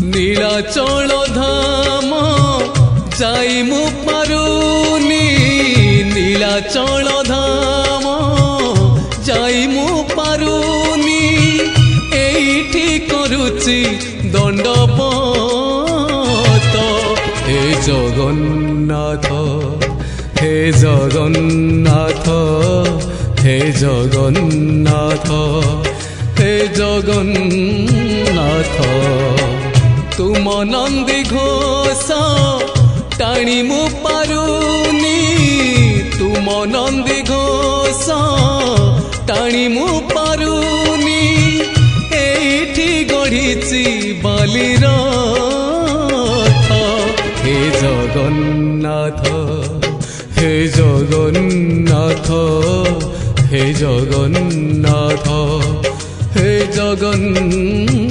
নীলাচল ধাম যাই মু পারুনি নীলাচল ধাম যাই মু পারুনি এইটি করুচি দণ্ডপত হে জগন্নাথ হে জগন্নাথ হে জগন্নাথ হে জগন্নাথ তুম নন্দী ঘোষ টাণি মু পারুনি তুম নন্দী ঘোষ টাণি মু পারুনি এইটি গড়িছি বালির হে জগন্নাথ হে জগন্নাথ হে জগন্নাথ হে জগন্নাথ।